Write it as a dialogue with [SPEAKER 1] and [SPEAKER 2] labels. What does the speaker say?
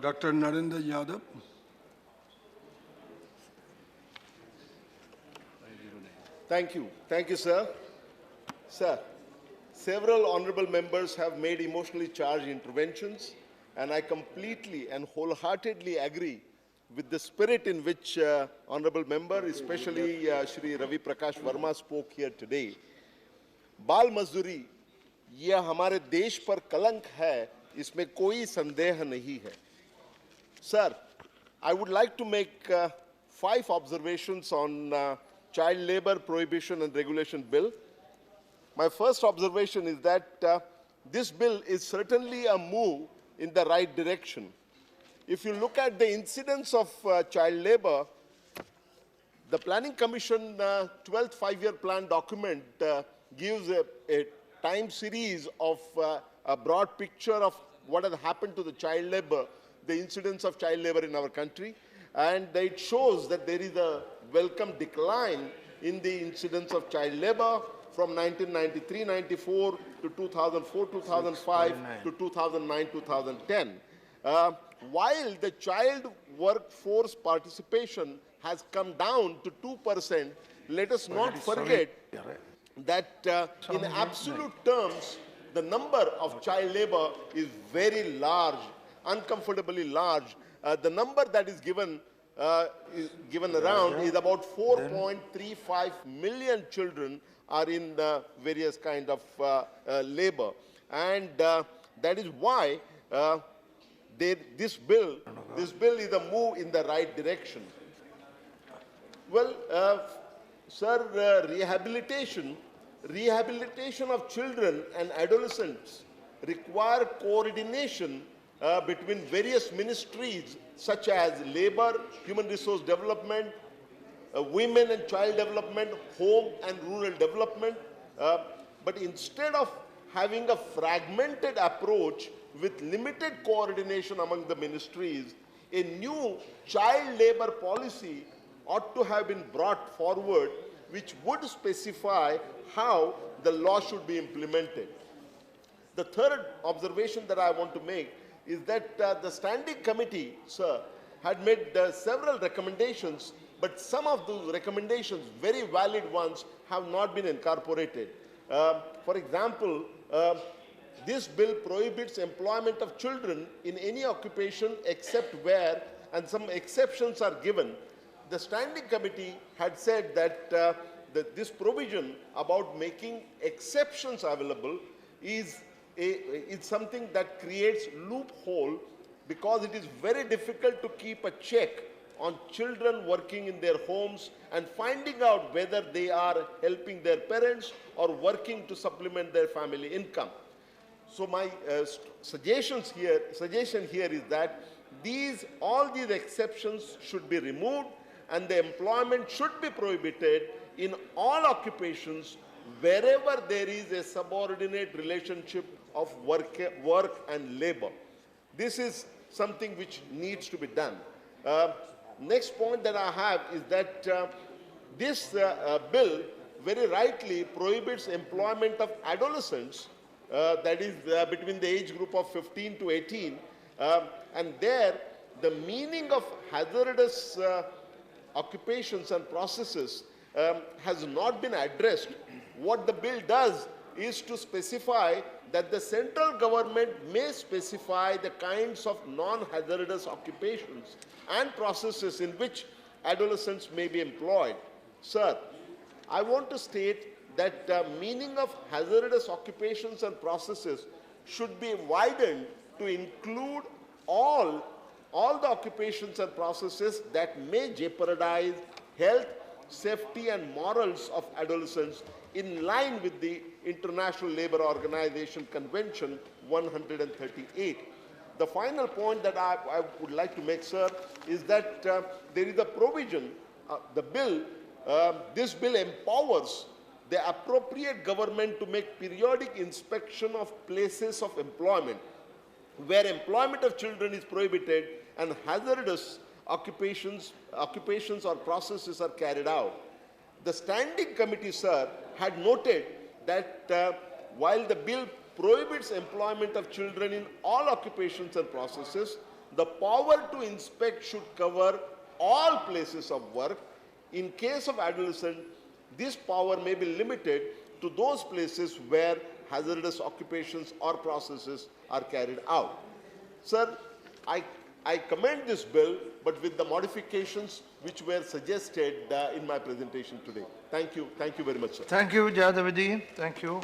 [SPEAKER 1] Dr. Narendra Yadav.
[SPEAKER 2] Thank you, sir. Sir, several honorable members have made emotionally charged interventions, and I completely and wholeheartedly agree with the spirit in which honorable member, especially Shri Ravi Prakash Verma, spoke here today. बाल मजदूरी यह हमारे देश पर कलंक है, इसमें कोई संदेह नहीं है. Sir, I would like to make 5 observations on Child Labor Prohibition and Regulation Bill. My first observation is that this bill is certainly a move in the right direction. If you look at the incidence of child labor, the Planning Commission 12th five-year plan document gives a time series of a broad picture of what has happened to the child labor, the incidence of child labor in our country, and it shows that there is a welcome decline in the incidence of child labor from 1993-94 to 2004-2005 to 2009-2010. While the child workforce participation has come down to 2%, let us not forget that in absolute terms, the number of child labor is very large, uncomfortably large. The number that is given around is about 4.35 million children are in various kind of labor. And that is why this bill is a move in the right direction. Well, sir, rehabilitation of children and adolescents require coordination between various ministries such as labor, human resource development, women and child development, home and rural development. But instead of having a fragmented approach with limited coordination among the ministries, a new child labor policy ought to have been brought forward which would specify how the law should be implemented. The third observation that I want to make is that the standing committee, sir, had made several recommendations, but some of those recommendations, very valid ones, have not been incorporated. For example, this bill prohibits employment of children in any occupation except where, and some exceptions are given. The standing committee had said that, this provision about making exceptions available is something that creates loophole, because it is very difficult to keep a check on children working in their homes and finding out whether they are helping their parents or working to supplement their family income. So my suggestion here is that all these exceptions should be removed, and the employment should be prohibited in all occupations wherever there is a subordinate relationship of work and labor. This is something which needs to be done. Next point that I have is that this bill very rightly prohibits employment of adolescents, that is between the age group of 15 to 18, and there the meaning of hazardous occupations and processes has not been addressed. What the bill does is to specify that the central government may specify the kinds of non-hazardous occupations and processes in which adolescents may be employed. Sir, I want to state that the meaning of hazardous occupations and processes should be widened to include all the occupations and processes that may jeopardize health, safety and morals of adolescents, in line with the International Labour Organization Convention 138. The final point that I would like to make, sir, is that there is a provision, this bill empowers the appropriate government to make periodic inspection of places of employment where employment of children is prohibited and hazardous occupations or processes are carried out. The standing committee, sir, had noted that while the bill prohibits employment of children in all occupations and processes, the power to inspect should cover all places of work. In case of adolescent, this power may be limited to those places where hazardous occupations or processes are carried out. Sir, I commend this bill, but with the modifications which were suggested in my presentation today. Thank you very much, sir.
[SPEAKER 1] Thank you, Jadavidi. Thank you.